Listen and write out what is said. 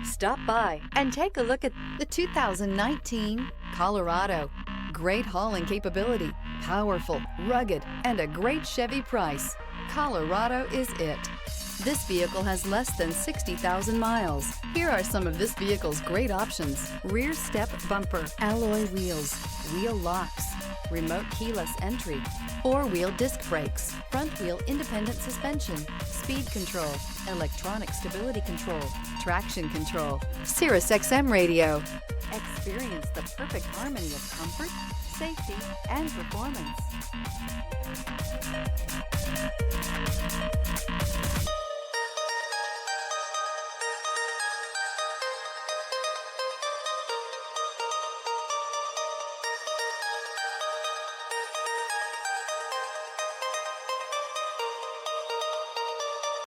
Stop by and take a look at the 2019 Colorado. Great hauling capability, powerful, rugged, and a great Chevy price. Colorado is it. This vehicle has less than 60,000 miles. Here are some of this vehicle's great options: rear step bumper, alloy wheels, wheel locks, remote keyless entry, four-wheel disc brakes, front-wheel independent suspension, speed control, electronic stability control, traction control, Sirius XM radio. Experience the perfect harmony of comfort, safety, and performance.